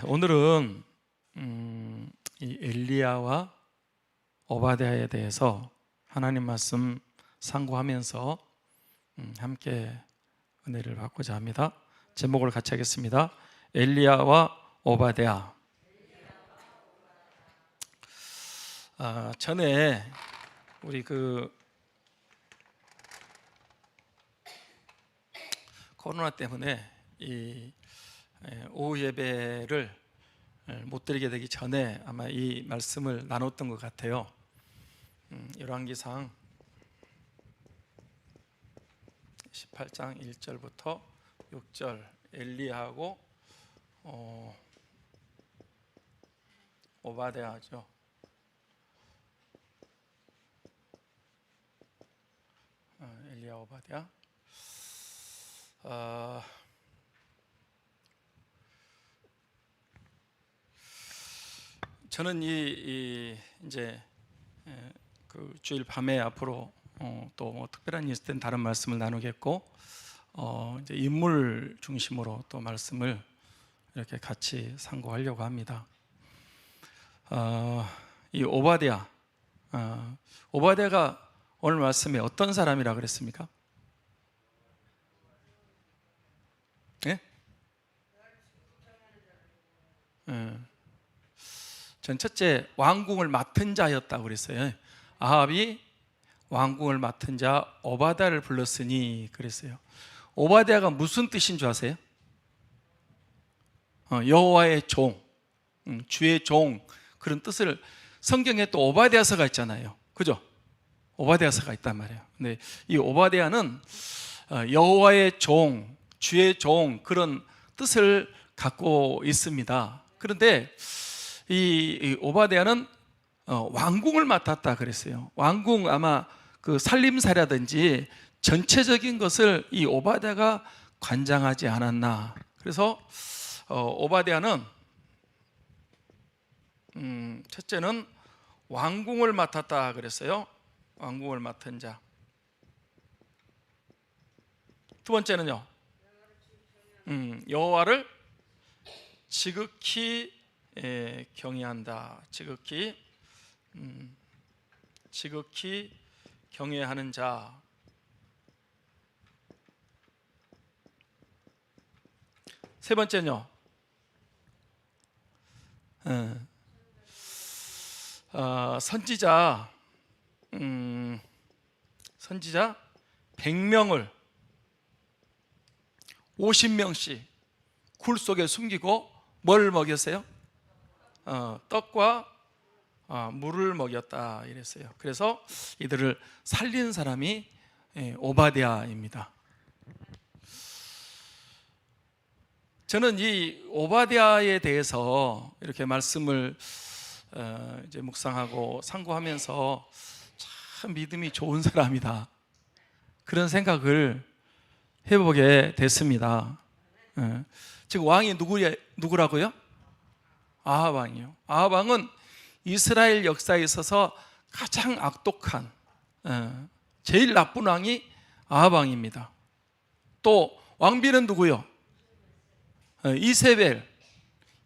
오늘은 이 엘리야와 오바댜에 대해서 하나님 말씀 상고하면서 함께 은혜를 받고자 합니다. 제목을 같이 하겠습니다. 엘리야와 오바댜. 전에 우리 코로나 때문에 이 오후 예배를 못 드리게 되기 전에 아마 이 말씀을 나눴던 것 같아요. 열왕기상 18장 1절부터 6절 엘리야하고 오바댜죠. 엘리야 오바댜. 저는 이제 그 주일 밤에 앞으로 또 특별한 일 있을 땐 다른 말씀을 나누겠고 이제 인물 중심으로 또 말씀을 이렇게 같이 상고하려고 합니다. 이 오바댜가 오늘 말씀에 어떤 사람이라 그랬습니까? 예? 전 첫째 왕궁을 맡은 자였다고 그랬어요. 아합이 왕궁을 맡은 자 오바댜를 불렀으니 그랬어요. 오바댜가 무슨 뜻인 줄 아세요? 여호와의 종, 주의 종, 그런 뜻을 성경에 또 오바댜서가 있잖아요. 그죠? 오바댜서가 있단 말이에요. 근데 이 오바댜는 여호와의 종, 주의 종, 그런 뜻을 갖고 있습니다. 그런데 이 오바댜는 왕궁을 맡았다 그랬어요. 왕궁, 아마 그 살림살이라든지 전체적인 것을 이 오바댜가 관장하지 않았나. 그래서 오바댜는 첫째는 왕궁을 맡았다 그랬어요. 왕궁을 맡은 자. 두 번째는요, 여호와를 지극히 경외한다. 지극히 경외하는 자. 세 번째는요, 선지자 100명을 50명씩 굴 속에 숨기고 뭘 먹였어요? 떡과 물을 먹였다 이랬어요. 그래서 이들을 살린 사람이 오바댜입니다. 저는 이 오바댜에 대해서 이렇게 말씀을 이제 묵상하고 상고하면서 참 믿음이 좋은 사람이다, 그런 생각을 해보게 됐습니다. 지금 왕이 누구라고요? 아합 왕이요. 아합 왕은 이스라엘 역사에 있어서 가장 악독한, 제일 나쁜 왕이 아합 왕입니다. 또 왕비는 누구요?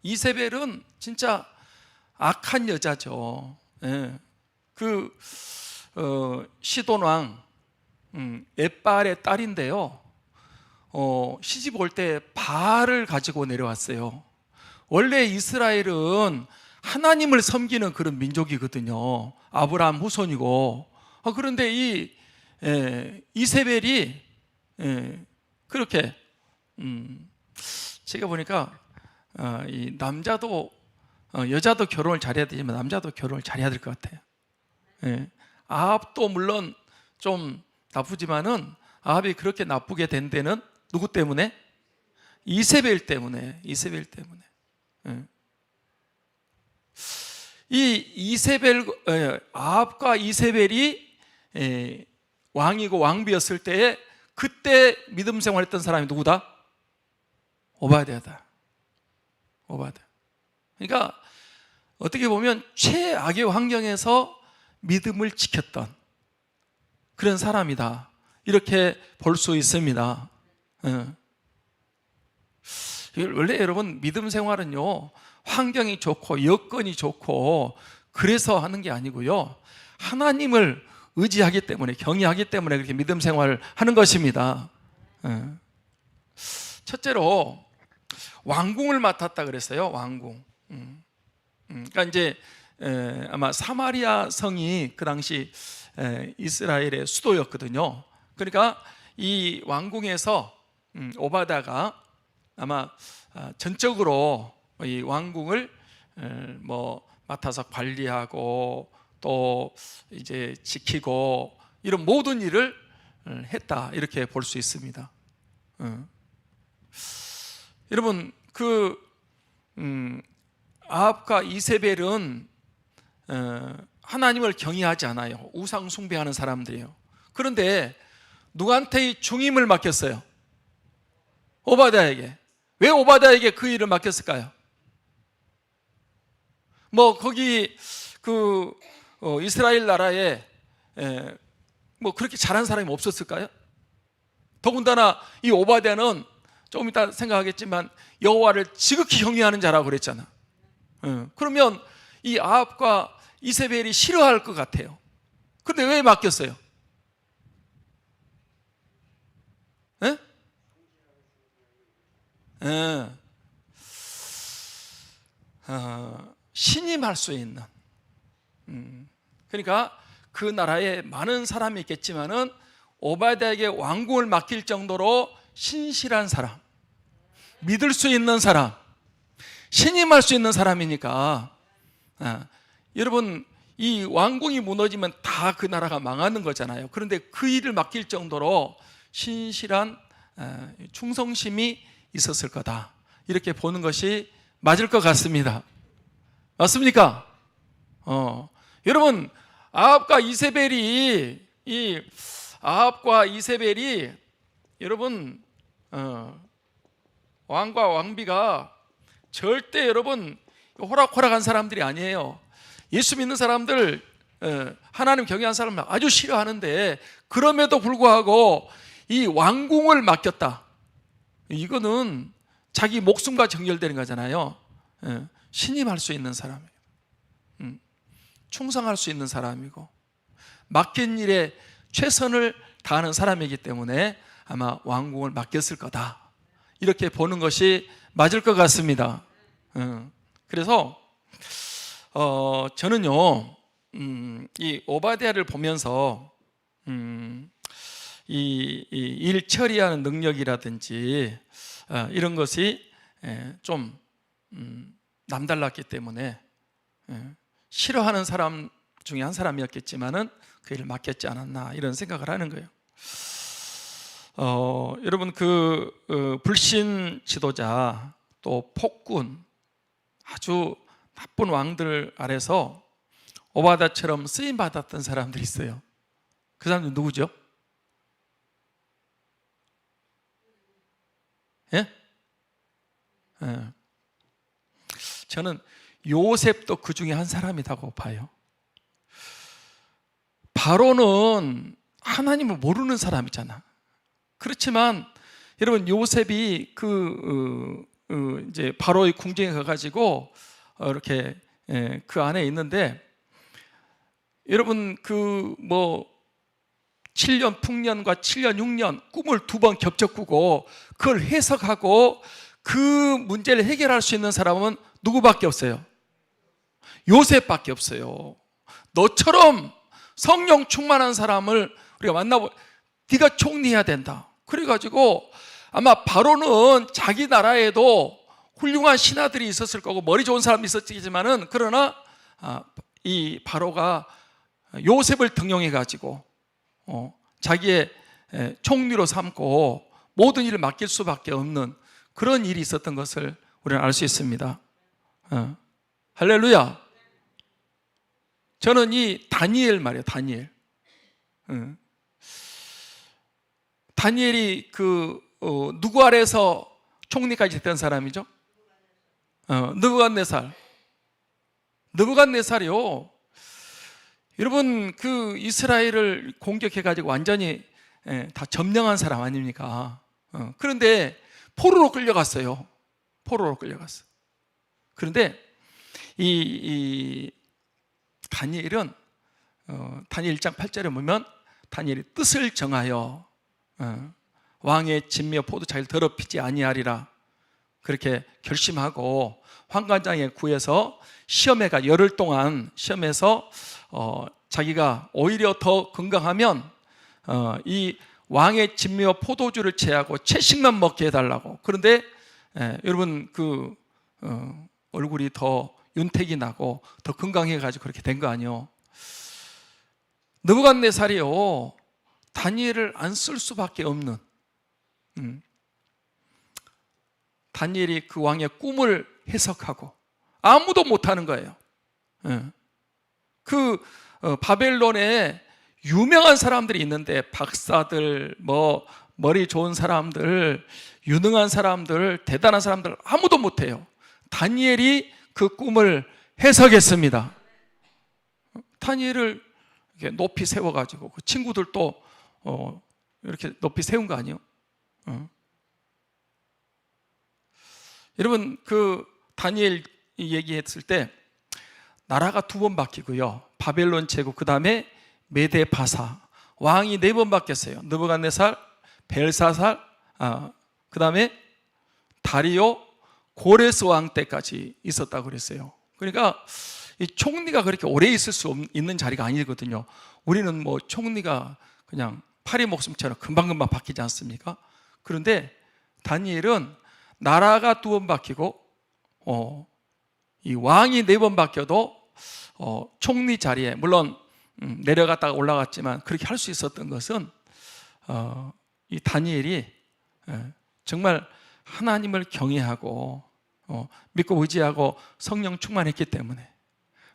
이세벨은 진짜 악한 여자죠. 시돈 왕 엣바알의 딸인데요, 시집 올 때 바알을 가지고 내려왔어요. 원래 이스라엘은 하나님을 섬기는 그런 민족이거든요. 아브라함 후손이고. 그런데 이 이세벨이 그렇게 제가 보니까 이 남자도 여자도 결혼을 잘해야 되지만 남자도 결혼을 잘해야 될 것 같아요. 아합도 물론 좀 나쁘지만은 아합이 그렇게 나쁘게 된 데는 누구 때문에? 이세벨 때문에. 아합과 이세벨이 왕이고 왕비였을 때에 그때 믿음 생활했던 사람이 누구다? 오바댜다. 그러니까 어떻게 보면 최악의 환경에서 믿음을 지켰던 그런 사람이다, 이렇게 볼 수 있습니다. 원래 여러분 믿음 생활은요, 환경이 좋고 여건이 좋고 그래서 하는 게 아니고요, 하나님을 의지하기 때문에, 경외하기 때문에 그렇게 믿음 생활을 하는 것입니다. 첫째로 왕궁을 맡았다 그랬어요. 왕궁. 그러니까 이제 아마 사마리아 성이 그 당시 이스라엘의 수도였거든요. 그러니까 이 왕궁에서 오바다가 아마 전적으로 이 왕궁을 뭐 맡아서 관리하고 또 이제 지키고 이런 모든 일을 했다, 이렇게 볼 수 있습니다. 여러분, 그 아합과 이세벨은 하나님을 경외하지 않아요. 우상 숭배하는 사람들이에요. 그런데 누구한테 이 중임을 맡겼어요? 오바댜에게. 왜 오바댜에게 그 일을 맡겼을까요? 뭐 거기 그 이스라엘 나라에 뭐 그렇게 잘한 사람이 없었을까요? 더군다나 이 오바댜는 조금 이따 생각하겠지만 여호와를 지극히 경외하는 자라고 그랬잖아. 그러면 이 아합과 이세벨이 싫어할 것 같아요. 그런데 왜 맡겼어요? 에? 신임할 수 있는, 그러니까 그 나라에 많은 사람이 있겠지만은 오바댜에게 왕궁을 맡길 정도로 신실한 사람, 믿을 수 있는 사람, 신임할 수 있는 사람이니까 여러분, 이 왕궁이 무너지면 다 그 나라가 망하는 거잖아요. 그런데 그 일을 맡길 정도로 신실한 충성심이 있었을 거다, 이렇게 보는 것이 맞을 것 같습니다. 맞습니까? 여러분, 아합과 이세벨이 여러분, 왕과 왕비가 절대 여러분 호락호락한 사람들이 아니에요. 예수 믿는 사람들, 하나님 경외하는 사람을 아주 싫어하는데 그럼에도 불구하고 이 왕궁을 맡겼다. 이거는 자기 목숨과 정결되는 거잖아요. 신임할 수 있는 사람이에요. 충성할 수 있는 사람이고 맡긴 일에 최선을 다하는 사람이기 때문에 아마 왕궁을 맡겼을 거다, 이렇게 보는 것이 맞을 것 같습니다. 그래서 저는요, 이 오바댜를 보면서 이 일 처리하는 능력이라든지 이런 것이 좀 남달랐기 때문에 싫어하는 사람 중에 한 사람이었겠지만은 그 일을 맡겼지 않았나, 이런 생각을 하는 거예요. 여러분, 불신 지도자 또 폭군, 아주 나쁜 왕들 아래서 오바댜처럼 쓰임 받았던 사람들이 있어요. 그 사람들 누구죠? 예? 저는 요셉도 그 중에 한 사람이라고 봐요. 바로는 하나님을 모르는 사람이잖아. 그렇지만 여러분, 요셉이 이제 바로의 궁정에 가가지고 이렇게 그 안에 있는데, 여러분 7년 풍년과 7년 6년 꿈을 2번 겹쳐 꾸고 그걸 해석하고 그 문제를 해결할 수 있는 사람은 누구밖에 없어요? 요셉밖에 없어요. 너처럼 성령 충만한 사람을 우리가 만나보, 네가 총리해야 된다. 그래가지고 아마 바로는 자기 나라에도 훌륭한 신하들이 있었을 거고 머리 좋은 사람이 있었겠지만은, 그러나 이 바로가 요셉을 등용해가지고 자기의 총리로 삼고 모든 일을 맡길 수밖에 없는 그런 일이 있었던 것을 우리는 알 수 있습니다. 할렐루야. 저는 이 다니엘 말이에요. 다니엘이 누구 아래서 총리까지 됐던 사람이죠? 느부갓네살이요. 여러분, 이스라엘을 공격해가지고 완전히 다 점령한 사람 아닙니까? 그런데 포로로 끌려갔어요. 포로로 끌려갔어. 그런데 이 다니엘은 다니엘 1장 8절에 보면 다니엘이 뜻을 정하여 왕의 진미와 포도차를 더럽히지 아니하리라 그렇게 결심하고 환관장에 구해서 시험회가 열흘 동안 시험해서 자기가 오히려 더 건강하면 이 왕의 진미와 포도주를 제하고 채식만 먹게 해달라고. 그런데 여러분 그 얼굴이 더 윤택이 나고 더 건강해가지고 그렇게 된 거 아니요. 느부갓네살이요 다니엘을 안 쓸 수밖에 없는 다니엘이 그 왕의 꿈을 해석하고 아무도 못하는 거예요. 그 바벨론에 유명한 사람들이 있는데 박사들, 뭐 머리 좋은 사람들, 유능한 사람들, 대단한 사람들 아무도 못해요. 다니엘이 그 꿈을 해석했습니다. 다니엘을 이렇게 높이 세워가지고 그 친구들도 이렇게 높이 세운 거 아니에요? 여러분 그 다니엘 얘기했을 때 나라가 2번 바뀌고요. 바벨론 제국 그 다음에 메데 바사 왕이 4번 바뀌었어요. 느부갓네살, 벨사살, 그 다음에 다리오, 고레스 왕 때까지 있었다고 그랬어요. 그러니까 이 총리가 그렇게 오래 있을 수 있는 자리가 아니거든요. 우리는 뭐 총리가 그냥 파리 목숨처럼 금방금방 바뀌지 않습니까? 그런데 다니엘은 나라가 2번 바뀌고 이 왕이 4번 바뀌어도 총리 자리에 물론 내려갔다가 올라갔지만 그렇게 할 수 있었던 것은 이 다니엘이 정말 하나님을 경외하고 믿고 의지하고 성령 충만했기 때문에,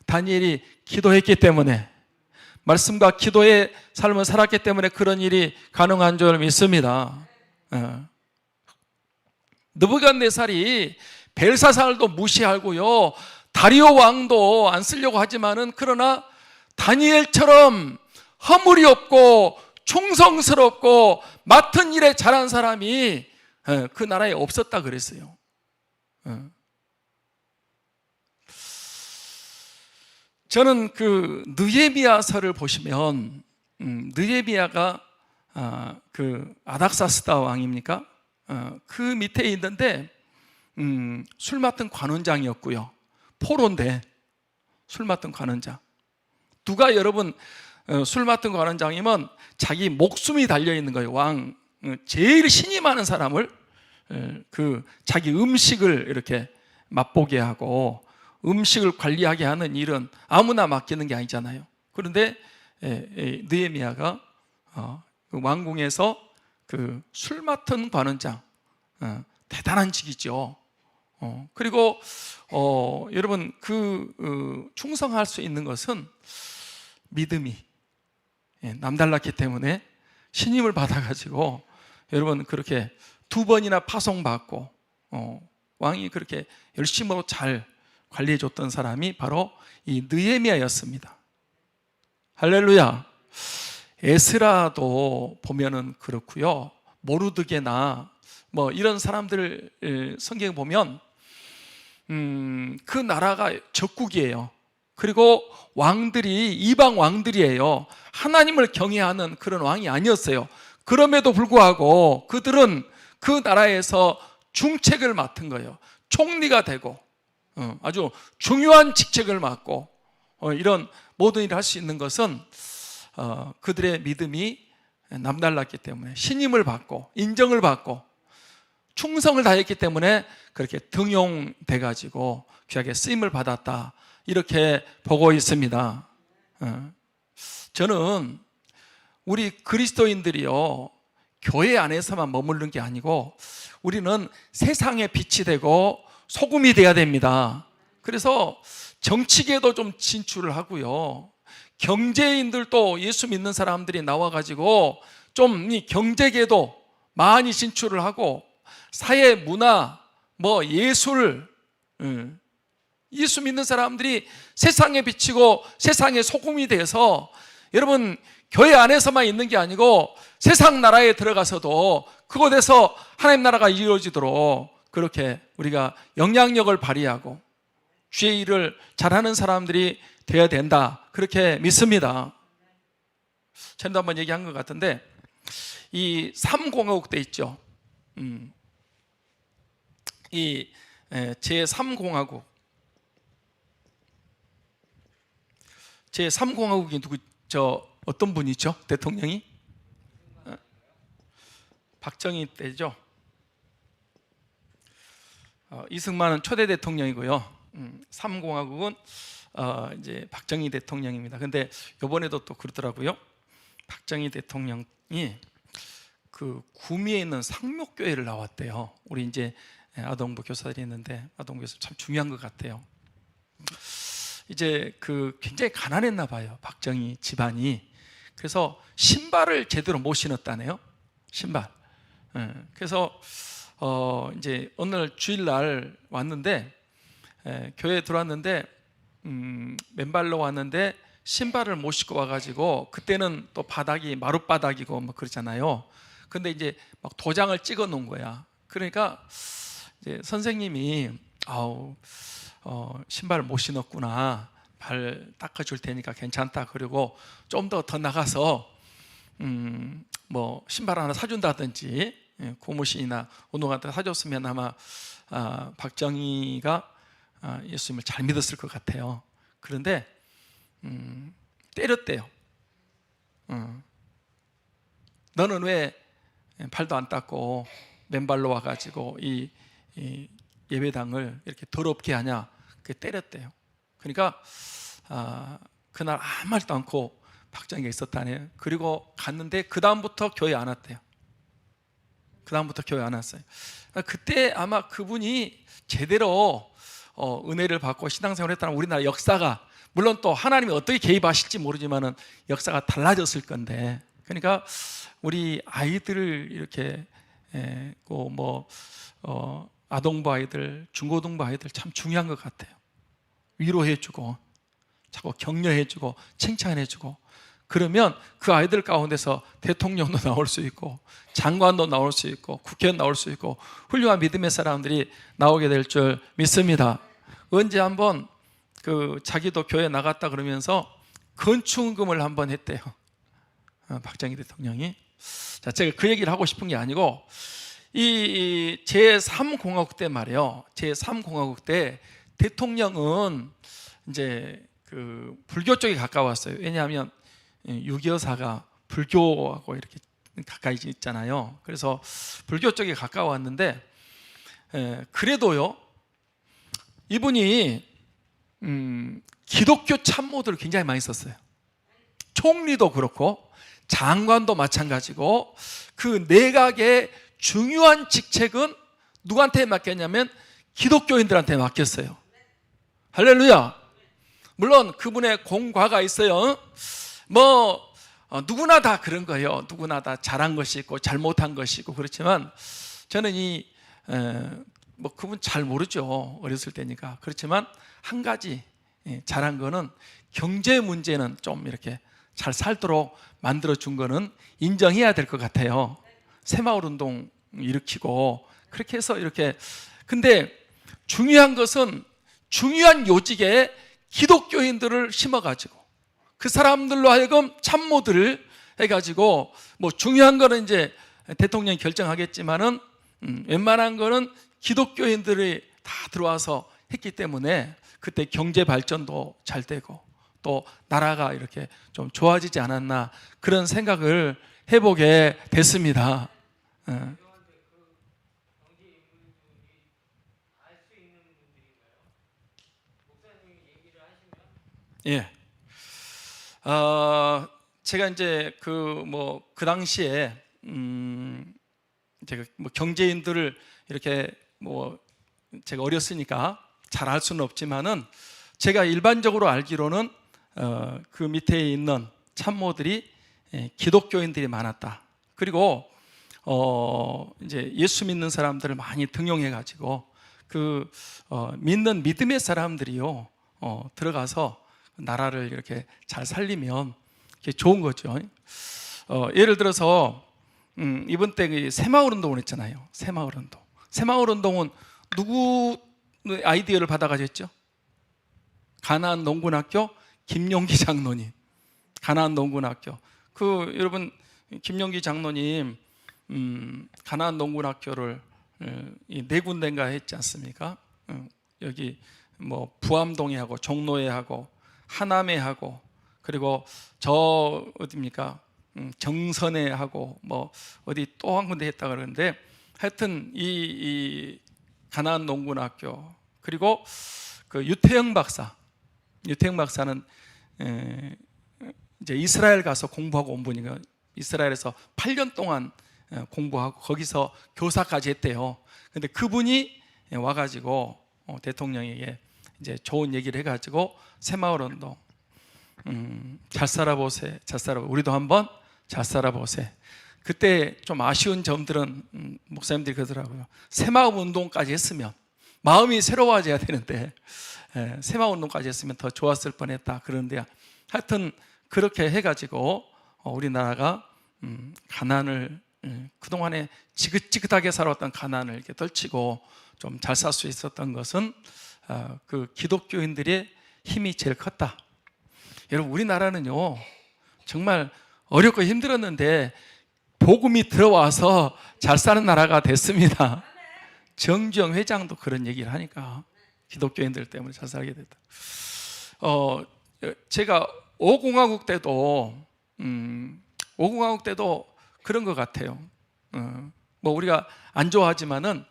다니엘이 기도했기 때문에, 말씀과 기도의 삶을 살았기 때문에 그런 일이 가능한 줄 믿습니다. 느부갓네살이 벨사살도 무시하고요, 다리오 왕도 안 쓰려고 하지만은 그러나 다니엘처럼 허물이 없고 충성스럽고 맡은 일에 잘한 사람이 그 나라에 없었다 그랬어요. 저는 그 느헤미야서를 보시면 느헤미야가 그 아닥사스다 왕입니까? 그 밑에 있는데 술 맡은 관원장이었고요. 포로인데 술 맡은 관원장. 누가 여러분 술 맡은 관원장이면 자기 목숨이 달려있는 거예요. 왕 제일 신이 많은 사람을 그 자기 음식을 이렇게 맛보게 하고 음식을 관리하게 하는 일은 아무나 맡기는 게 아니잖아요. 그런데 느헤미야가 왕궁에서 그 술 맡은 관원장, 대단한 직이죠. 그리고 여러분 그 충성할 수 있는 것은 믿음이 남달랐기 때문에 신임을 받아가지고 여러분 그렇게 2번이나 파송받고 왕이 그렇게 열심으로 잘 관리해줬던 사람이 바로 이 느헤미야였습니다. 할렐루야. 에스라도 보면은 그렇고요, 모르드게나 뭐 이런 사람들 성경에 보면 그 나라가 적국이에요. 그리고 왕들이 이방 왕들이에요. 하나님을 경외하는 그런 왕이 아니었어요. 그럼에도 불구하고 그들은 그 나라에서 중책을 맡은 거예요. 총리가 되고 아주 중요한 직책을 맡고 이런 모든 일을 할 수 있는 것은 그들의 믿음이 남달랐기 때문에, 신임을 받고 인정을 받고 충성을 다했기 때문에 그렇게 등용돼 가지고 귀하게 쓰임을 받았다, 이렇게 보고 있습니다. 저는 우리 그리스도인들이요, 교회 안에서만 머무르는 게 아니고 우리는 세상의 빛이 되고 소금이 돼야 됩니다. 그래서 정치계도 좀 진출을 하고요, 경제인들도 예수 믿는 사람들이 나와가지고 좀 이 경제계도 많이 진출을 하고 사회, 문화, 뭐 예술, 예수 믿는 사람들이 세상에 비치고 세상의 소금이 돼서 여러분 교회 안에서만 있는 게 아니고 세상 나라에 들어가서도 그곳에서 하나님 나라가 이루어지도록 그렇게 우리가 영향력을 발휘하고 주의 일을 잘하는 사람들이 되어야 된다, 그렇게 믿습니다. 전도 한번 얘기한 것 같은데, 이 3공화국 때 있죠. 이 제3공화국, 제3공화국이 누구, 어떤 분이죠? 대통령이? 박정희 때죠. 이승만은 초대 대통령이고요. 3공화국은 이제 박정희 대통령입니다. 근데 이번에도 또 그러더라고요. 박정희 대통령이 그 구미에 있는 상록교회를 나왔대요. 우리 이제 아동부 교사들이 있는데, 아동부 교사 참 중요한 것 같아요. 이제 그 굉장히 가난했나 봐요, 박정희 집안이. 그래서 신발을 제대로 못 신었다네요. 신발. 그래서 이제 오늘 주일날 왔는데, 교회에 들어왔는데 맨발로 왔는데 신발을 못 신고 와가지고, 그때는 또 바닥이 마룻바닥이고 뭐 그렇잖아요. 근데 이제 막 도장을 찍어 놓은 거야. 그러니까 이제 선생님이 신발을 못 신었구나, 발 닦아줄 테니까 괜찮다, 그리고 좀 더 나가서 뭐 신발 하나 사준다든지, 고무신이나 운동화를 사줬으면 아마 박정희가 예수님을 잘 믿었을 것 같아요. 그런데 때렸대요. 너는 왜 발도 안 닦고 맨발로 와가지고 이 예배당을 이렇게 더럽게 하냐, 그게 때렸대요. 그러니까 그날 아무 말도 않고 박정희가 있었다네요. 그리고 갔는데 그 다음부터 교회 안 왔대요. 그 다음부터 교회 안 왔어요. 그때 아마 그분이 제대로 은혜를 받고 신앙생활을 했다면 우리나라 역사가, 물론 또 하나님이 어떻게 개입하실지 모르지만은 역사가 달라졌을 건데, 그러니까 우리 아이들을 이렇게 아동부 아이들, 중고등부 아이들 참 중요한 것 같아요. 위로해주고 자꾸 격려해주고 칭찬해주고, 그러면 그 아이들 가운데서 대통령도 나올 수 있고 장관도 나올 수 있고 국회의원 나올 수 있고 훌륭한 믿음의 사람들이 나오게 될 줄 믿습니다. 언제 한번 자기도 교회 나갔다 그러면서 건축금을 한번 했대요, 박정희 대통령이. 자, 제가 그 얘기를 하고 싶은 게 아니고, 이 제3공화국 때 말이에요. 제3공화국 때 대통령은 이제 그 불교 쪽에 가까웠어요. 왜냐하면 유교사가 불교하고 이렇게 가까이 있잖아요. 그래서 불교 쪽에 가까웠는데, 그래도요, 이분이 기독교 참모들을 굉장히 많이 썼어요. 총리도 그렇고 장관도 마찬가지고, 그 내각의 중요한 직책은 누구한테 맡겼냐면 기독교인들한테 맡겼어요. 할렐루야. 물론 그분의 공과가 있어요. 누구나 다 그런 거예요. 누구나 다 잘한 것이 있고 잘못한 것이 있고 그렇지만, 저는 그분 잘 모르죠, 어렸을 때니까. 그렇지만 한 가지 잘한 거는, 경제 문제는 좀 이렇게 잘 살도록 만들어 준 거는 인정해야 될 것 같아요. 새마을 운동 일으키고 그렇게 해서 이렇게. 근데 중요한 것은 중요한 요직에 기독교인들을 심어가지고 그 사람들로 하여금 참모들을 해가지고, 중요한 거는 이제 대통령이 결정하겠지만은 웬만한 거는 기독교인들이 다 들어와서 했기 때문에 그때 경제 발전도 잘 되고 또 나라가 이렇게 좀 좋아지지 않았나, 그런 생각을 해보게 됐습니다. 예. 제가 이제 그 당시에 제가 경제인들을 이렇게 제가 어렸으니까 잘 알 수는 없지만은, 제가 일반적으로 알기로는 그 밑에 있는 참모들이 기독교인들이 많았다. 그리고 이제 예수 믿는 사람들을 많이 등용해 가지고 믿는 믿음의 사람들이요 들어가서 나라를 이렇게 잘 살리면 좋은 거죠. 예를 들어서 이번 때 새마을 운동을 했잖아요. 새마을 운동. 새마을 운동은 누구 아이디어를 받아가지고 했죠? 가나안 농군학교 김용기 장로님. 가나안 농군학교. 여러분 김용기 장로님 가나안 농군학교를 네 군데인가 했지 않습니까? 여기 뭐 부암동에 하고 종로에 하고 하남에 하고 그리고 저 어디입니까? 정선에 하고 뭐 어디 또 한 군데 했다 그러는데 하여튼 이 가나안 농군학교 그리고 그 유태영 박사는 이제 이스라엘 가서 공부하고 온 분이니까 이스라엘에서 8년 동안 공부하고 거기서 교사까지 했대요. 근데 그분이 와가지고 대통령에게 이제 좋은 얘기를 해가지고 새마을 운동 잘 살아보세, 우리도 한번 잘 살아보세. 그때 좀 아쉬운 점들은 목사님들이 그러더라고요. 새마을 운동까지 했으면 마음이 새로워져야 되는데 새마을 운동까지 했으면 더 좋았을 뻔했다 그러는데 하여튼 그렇게 해가지고 우리나라가 가난을 그동안에 지긋지긋하게 살아왔던 가난을 이렇게 떨치고 좀 잘 살 수 있었던 것은 그 기독교인들의 힘이 제일 컸다. 여러분 우리나라는요 정말 어렵고 힘들었는데 복음이 들어와서 잘 사는 나라가 됐습니다. 정주영 회장도 그런 얘기를 하니까 기독교인들 때문에 잘 살게 됐다. 제가 5공화국 때도 그런 것 같아요. 뭐 우리가 안 좋아하지만은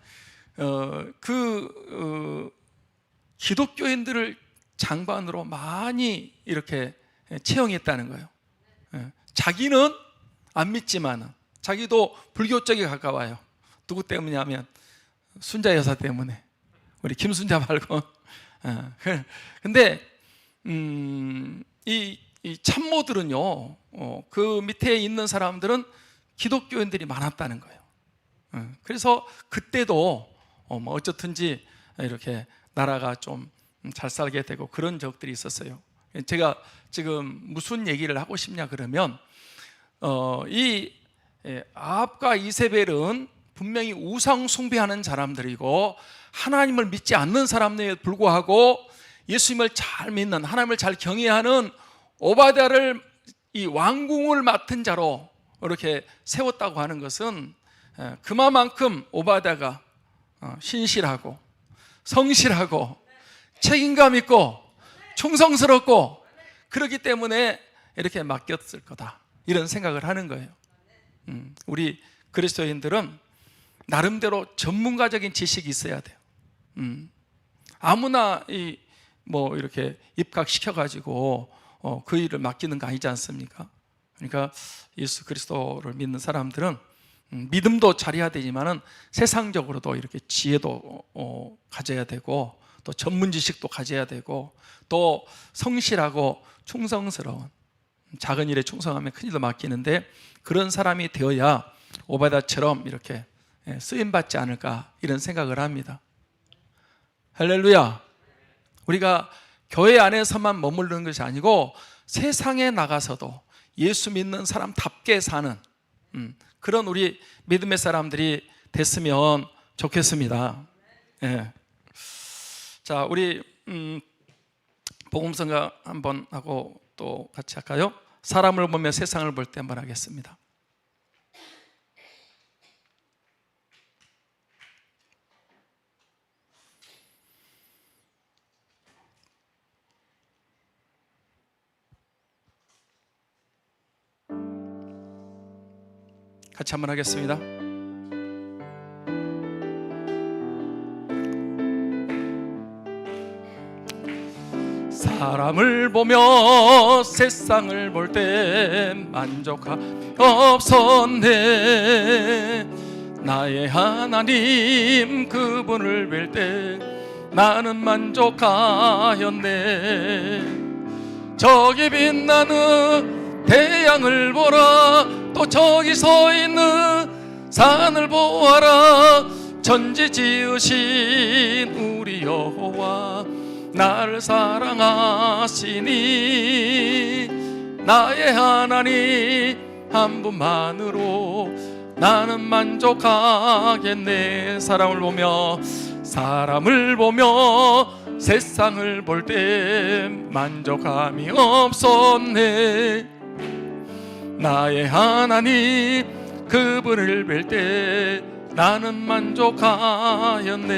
기독교인들을 장관으로 많이 이렇게 채용했다는 거예요. 자기는 안 믿지만은 자기도 불교 쪽에 가까워요. 누구 때문이냐면 순자 여사 때문에. 우리 김순자 말고. 근데 이 참모들은요, 그 밑에 있는 사람들은 기독교인들이 많았다는 거예요. 그래서 그때도 어쨌든지 이렇게 나라가 좀 잘 살게 되고 그런 적들이 있었어요. 제가 지금 무슨 얘기를 하고 싶냐 그러면 이 아합과 이세벨은 분명히 우상 숭배하는 사람들이고 하나님을 믿지 않는 사람들에 불구하고 예수님을 잘 믿는 하나님을 잘 경외하는 오바댜를 이 왕궁을 맡은 자로 이렇게 세웠다고 하는 것은 그만큼 오바댜가 신실하고 성실하고 책임감 있고 충성스럽고 그렇기 때문에 이렇게 맡겼을 거다 이런 생각을 하는 거예요. 우리 그리스도인들은 나름대로 전문가적인 지식이 있어야 돼요. 아무나 뭐 이렇게 입각시켜가지고 그 일을 맡기는 거 아니지 않습니까? 그러니까 예수 그리스도를 믿는 사람들은 믿음도 잘해야 되지만은 세상적으로도 이렇게 지혜도 가져야 되고 또 전문 지식도 가져야 되고 또 성실하고 충성스러운 작은 일에 충성하면 큰 일도 맡기는데 그런 사람이 되어야 오바댜처럼 이렇게 쓰임받지 않을까 이런 생각을 합니다. 할렐루야. 우리가 교회 안에서만 머무르는 것이 아니고 세상에 나가서도 예수 믿는 사람답게 사는 그런 우리 믿음의 사람들이 됐으면 좋겠습니다. 예. 자, 우리 복음성가 한번 하고 또 같이 할까요? 사람을 보며 세상을 볼 때 한번 하겠습니다. 같이 한번 하겠습니다. 사람을 보며 세상을 볼 때 만족함이 없었네. 나의 하나님 그분을 뵐 때 나는 만족하였네. 저기 빛나는 태양을 보라. 또 저기 서 있는 산을 보아라. 천지 지으신 우리 여호와 나를 사랑하시니 나의 하나님 한 분만으로 나는 만족하겠네. 사람을 보며 세상을 볼 때 만족함이 없었네. 나의 하나님 그분을 뵐 때 나는 만족하였네.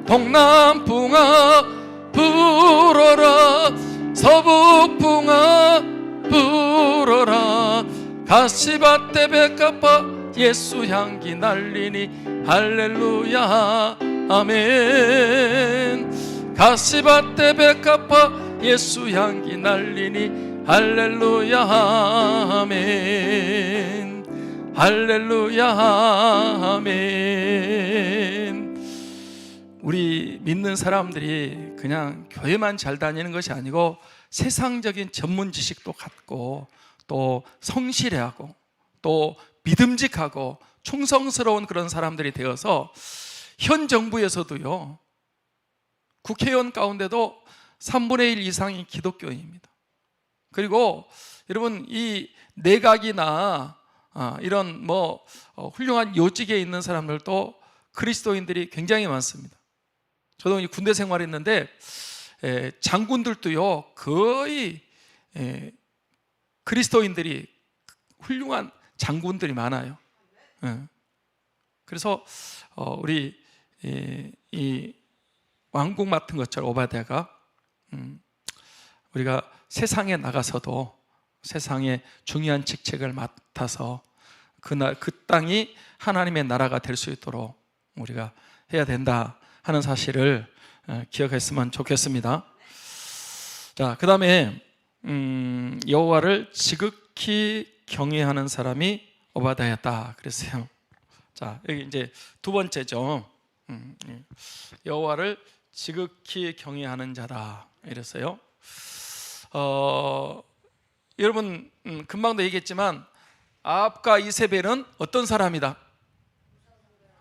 동남풍아 불어라, 서북풍아 불어라, 가시밭에 백합화 예수 향기 날리니 할렐루야 아멘. 가시밭에 백합화 예수 향기 날리니 할렐루야 아멘. 할렐루야 아멘. 우리 믿는 사람들이 그냥 교회만 잘 다니는 것이 아니고 세상적인 전문 지식도 갖고 또 성실하고 또 믿음직하고 충성스러운 그런 사람들이 되어서 현 정부에서도요, 국회의원 가운데도 3분의 1 이상이 기독교인입니다. 그리고 여러분, 이 내각이나 이런 훌륭한 요직에 있는 사람들도 그리스도인들이 굉장히 많습니다. 저도 군대 생활했는데 장군들도요 거의 그리스도인들이 훌륭한 장군들이 많아요. 그래서 우리 이 왕국 맡은 것처럼 오바댜가 우리가 세상에 나가서도 세상의 중요한 직책을 맡아서 그 땅이 하나님의 나라가 될 수 있도록 우리가 해야 된다 하는 사실을 기억했으면 좋겠습니다. 자, 그 다음에 여호와를 지극히 경외하는 사람이 오바댜였다 그랬어요. 자, 여기 이제 두 번째죠. 여호와를 지극히 경외하는 자다 이랬어요. 여러분, 금방도 얘기했지만 아합과 이세벨은 어떤 사람이다?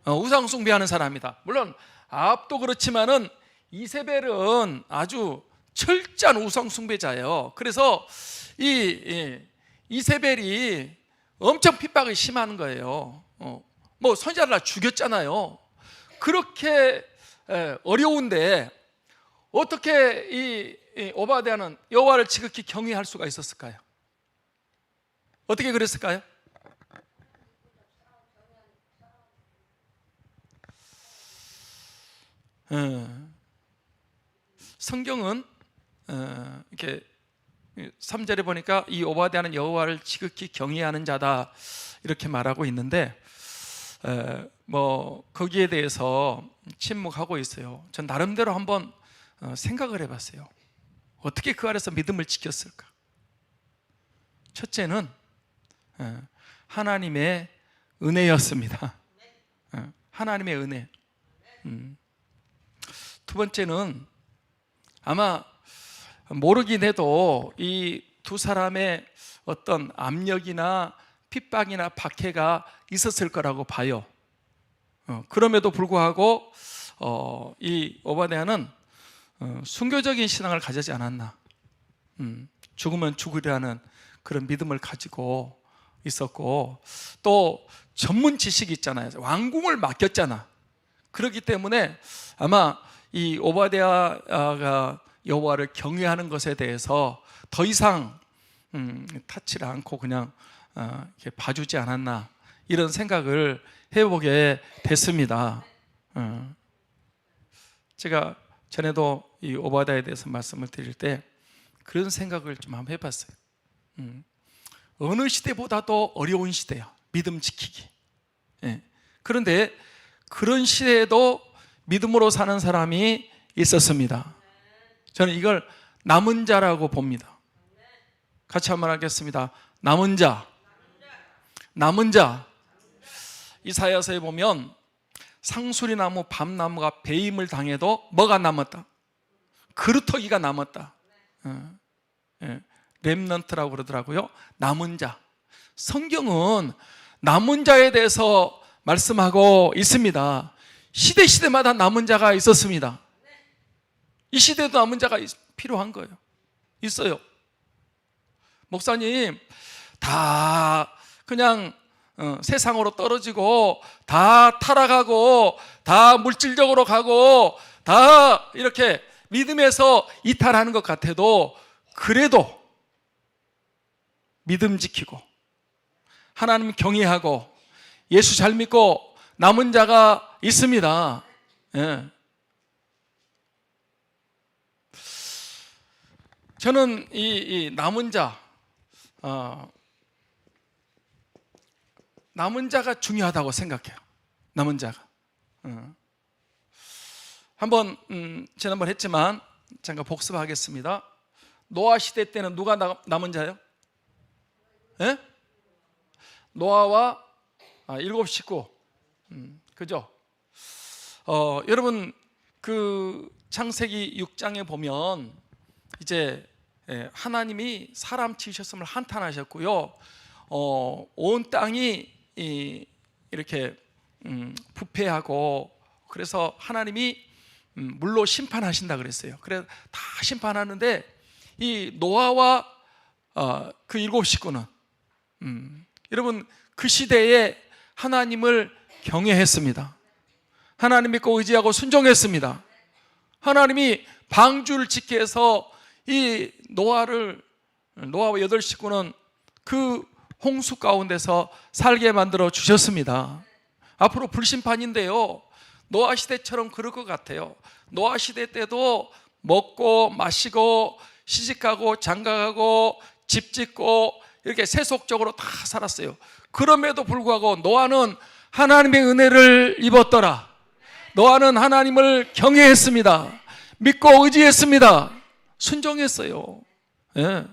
우상 숭배하는 사람이다. 물론 아합도 그렇지만은 이세벨은 아주 철저한 우상 숭배자예요. 그래서 이세벨이 엄청 핍박이 심한 거예요. 선지자를 다 죽였잖아요. 그렇게 어려운데 어떻게 이 오바댜는 여호와를 지극히 경외할 수가 있었을까요? 어떻게 그랬을까요? 성경은 이렇게 3절에 보니까 이 오바댜는 여호와를 지극히 경외하는 자다 이렇게 말하고 있는데 거기에 대해서 침묵하고 있어요. 전 나름대로 한번 생각을 해봤어요. 어떻게 그 아래서 믿음을 지켰을까? 첫째는 하나님의 은혜였습니다. 하나님의 은혜. 두 번째는 아마 모르긴 해도 이 두 사람의 어떤 압력이나 핍박이나 박해가 있었을 거라고 봐요. 그럼에도 불구하고 이 오바댜는 순교적인 신앙을 가지지 않았나. 죽으면 죽으리라는 그런 믿음을 가지고 있었고, 또 전문 지식이 있잖아요. 왕궁을 맡겼잖아. 그렇기 때문에 아마 이 오바댜가 여호와를 경외하는 것에 대해서 더 이상 타치를 않고 그냥 이렇게 봐주지 않았나, 이런 생각을 해보게 됐습니다. 제가 전에도 이 오바댜에 대해서 말씀을 드릴 때 그런 생각을 좀 한번 해봤어요. 어느 시대보다도 어려운 시대야, 믿음 지키기. 그런데 그런 시대에도 믿음으로 사는 사람이 있었습니다. 저는 이걸 남은 자라고 봅니다. 같이 한번 하겠습니다. 남은 자. 남은 자. 이사야서에 보면 상수리나무, 밤나무가 배임을 당해도 뭐가 남았다? 그루터기가 남았다. 렘넌트라고 그러더라고요. 남은 자. 성경은 남은 자에 대해서 말씀하고 있습니다. 시대마다 남은 자가 있었습니다. 이 시대도 남은 자가 필요한 거예요. 있어요. 목사님, 다 그냥 세상으로 떨어지고 다 타락하고 다 물질적으로 가고 다 이렇게 믿음에서 이탈하는 것 같아도 그래도 믿음 지키고 하나님 경외하고 예수 잘 믿고 남은 자가 있습니다. 예. 저는 이 남은 자, 남은 자가 중요하다고 생각해요. 남은 자가. 한번 지난번 했지만 잠깐 복습하겠습니다. 노아 시대 때는 누가 남은 자예요? 예? 노아와 7 식구. 그죠? 여러분 그 창세기 6장에 보면 이제 하나님이 사람 지으셨음을 한탄하셨고요. 온 땅이 이렇게 부패하고 그래서 하나님이 물로 심판하신다 그랬어요. 그래서 다 심판하는데 이 노아와 그 7 식구는 여러분 그 시대에 하나님을 경외했습니다. 하나님 믿고 의지하고 순종했습니다. 하나님이 방주를 짓게 해서 이 노아와 8 식구는 그 홍수 가운데서 살게 만들어 주셨습니다. 앞으로 불심판인데요, 노아 시대처럼 그럴 것 같아요. 노아 시대 때도 먹고 마시고 시집가고 장가가고 집 짓고 이렇게 세속적으로 다 살았어요. 그럼에도 불구하고 노아는 하나님의 은혜를 입었더라. 노아는 하나님을 경외했습니다. 믿고 의지했습니다. 순종했어요. 예.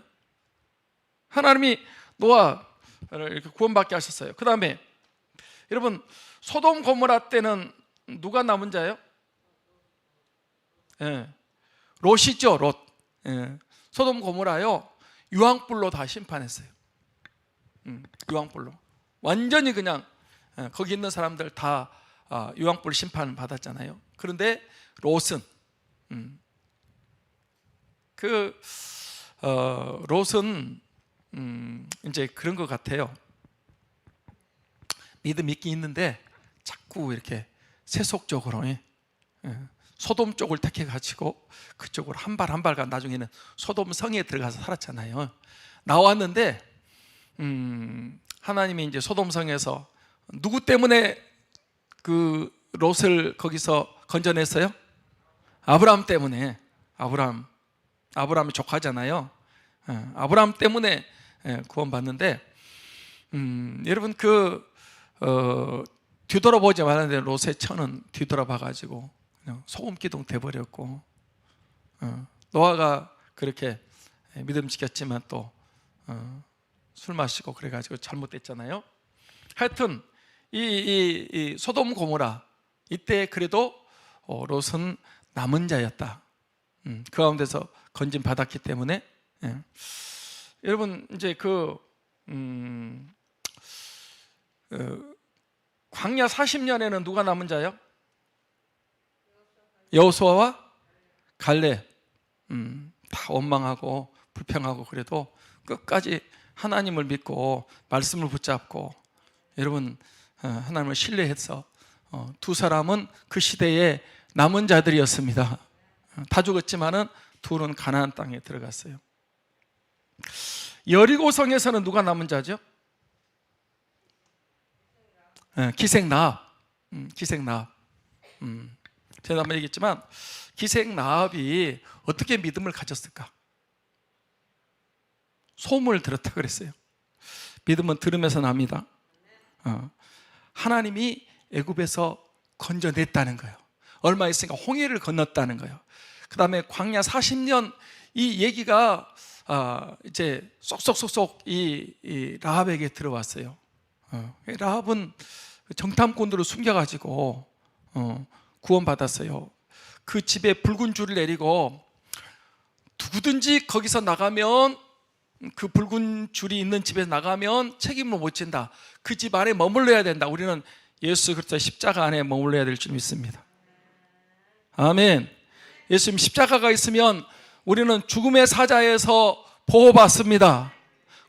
하나님이 노아를 이렇게 구원받게 하셨어요. 그 다음에 여러분 소돔 고모라 때는 누가 남은 자예요? 예. 롯이죠. 롯. 예. 소돔 고모라요 유황불로 다 심판했어요. 유황불로 완전히 그냥 거기 있는 사람들 다 유황불 심판 받았잖아요. 그런데 롯은 롯은 이제 그런 것 같아요. 믿음 있긴 있는데 자꾸 이렇게 세속적으로 소돔 쪽을 택해가지고 그쪽으로 한 발 한 발가 나중에는 소돔 성에 들어가서 살았잖아요. 나왔는데 하나님이 이제 소돔 성에서 누구 때문에 그 롯을 거기서 건져냈어요? 아브라함 때문에. 아브라함이 조카잖아요. 아브라함 때문에 구원받는데 여러분 뒤돌아보지 말았는데 롯의 처는 뒤돌아봐가지고 그냥 소금 기둥 돼버렸고, 노아가 그렇게 믿음 지켰지만 또 술 마시고 그래가지고 잘못됐잖아요. 하여튼 이 소돔 고모라 이때 그래도 롯은 남은 자였다. 그 가운데서 건진 받았기 때문에 여러분 이제 광야 40년에는 누가 남은 자요? 여호수아와 갈렙. 다 원망하고 불평하고 그래도 끝까지 하나님을 믿고 말씀을 붙잡고 여러분 하나님을 신뢰해서 두 사람은 그 시대의 남은 자들이었습니다. 다 죽었지만은 둘은 가나안 땅에 들어갔어요. 여리고성에서는 누가 남은 자죠? 기생나합. 기생나합. 제가 한번 얘기했지만 기생나합이 어떻게 믿음을 가졌을까? 소문을 들었다 그랬어요. 믿음은 들으면서 납니다. 하나님이 애굽에서 건져냈다는 거예요. 얼마 있으니까 홍해를 건넜다는 거예요. 그 다음에 광야 40년 이 얘기가 이제 쏙쏙쏙쏙 이 라합에게 들어왔어요. 라합은 정탐꾼들을 숨겨가지고 구원받았어요. 그 집에 붉은 줄을 내리고 누구든지 거기서 나가면 그 붉은 줄이 있는 집에서 나가면 책임을 못 진다. 그 집 안에 머물러야 된다. 우리는 예수 그리스도 십자가 안에 머물러야 될 줄 믿습니다. 아멘. 예수님 십자가가 있으면 우리는 죽음의 사자에서 보호받습니다.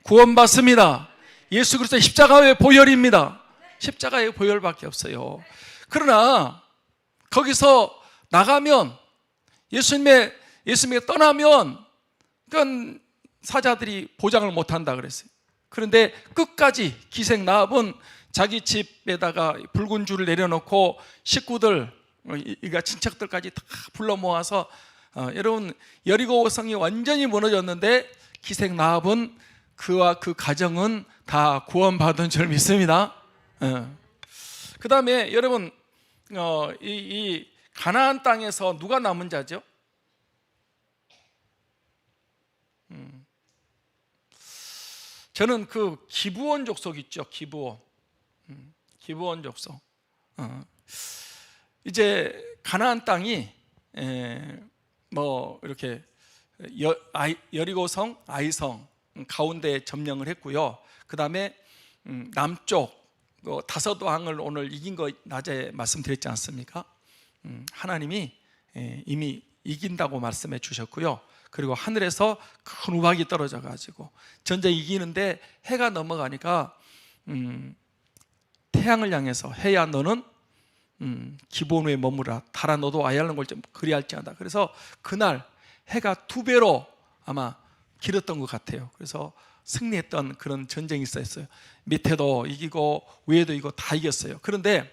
구원받습니다. 예수 그리스도의 십자가의 보혈입니다. 십자가의 보혈밖에 없어요. 그러나 거기서 나가면 예수님이 떠나면 그건 사자들이 보장을 못한다 그랬어요. 그런데 끝까지 기생 라합은 자기 집에다가 붉은 줄을 내려놓고 식구들, 그러니까 친척들까지 다 불러 모아서 여러분 여리고 성이 완전히 무너졌는데 기생 라합은 그와 그 가정은 다 구원받은 줄 믿습니다. 그 다음에 여러분 이 가나안 땅에서 누가 남은 자죠? 저는 그 기브온 족속 있죠. 기브온 족속. 이제 가나안 땅이 뭐 이렇게 여리고성, 아이성 가운데 점령을 했고요. 그 다음에 남쪽 다섯 왕을 오늘 이긴 거 낮에 말씀드렸지 않습니까? 하나님이 이미 이긴다고 말씀해 주셨고요. 그리고 하늘에서 큰 우박이 떨어져 가지고 전쟁 이기는데 해가 넘어가니까 태양을 향해서 해야 너는 기본 위에 머무라, 달아 너도 아이하는 걸 좀 그리할지어다. 그래서 그날 해가 2배로 아마 길었던 것 같아요. 그래서 승리했던 그런 전쟁이 있었어요. 밑에도 이기고 위에도 이기고 다 이겼어요. 그런데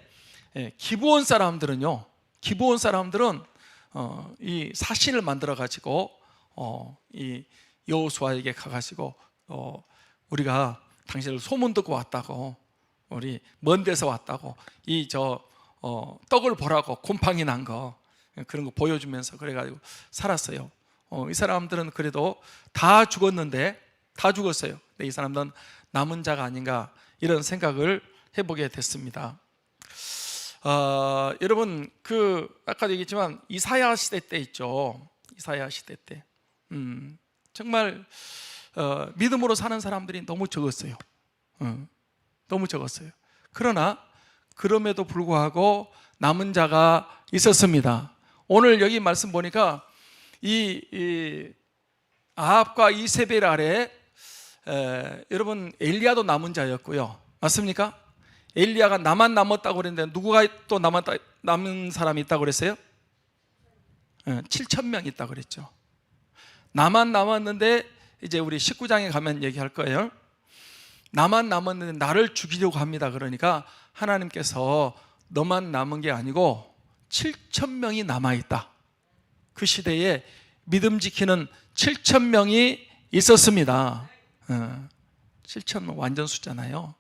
기브온 사람들은 이 사신을 만들어 가지고 이 여호수아에게 가가지고 우리가 당신을 소문 듣고 왔다고, 우리 먼 데서 왔다고, 떡을 보라고 곰팡이 난 거 그런 거 보여주면서 그래가지고 살았어요. 이 사람들은 그래도 다 죽었어요. 근데 이 사람들은 남은 자가 아닌가 이런 생각을 해보게 됐습니다. 여러분 아까도 얘기했지만 이사야 시대 때 있죠. 이사야 시대 때 정말 믿음으로 사는 사람들이 너무 적었어요. 너무 적었어요. 그러나 그럼에도 불구하고 남은 자가 있었습니다. 오늘 여기 말씀 보니까 이 아합과 이세벨 아래 여러분 엘리야도 남은 자였고요. 맞습니까? 엘리야가 나만 남았다고 그랬는데 누구가 또 남은 사람이 있다고 그랬어요? 7,000명 있다고 그랬죠. 나만 남았는데 이제 우리 19장에 가면 얘기할 거예요. 나만 남았는데 나를 죽이려고 합니다. 그러니까 하나님께서 너만 남은 게 아니고 7,000명이 남아있다. 그 시대에 믿음 지키는 7,000명이 있었습니다. 7,000명 완전 숫자잖아요.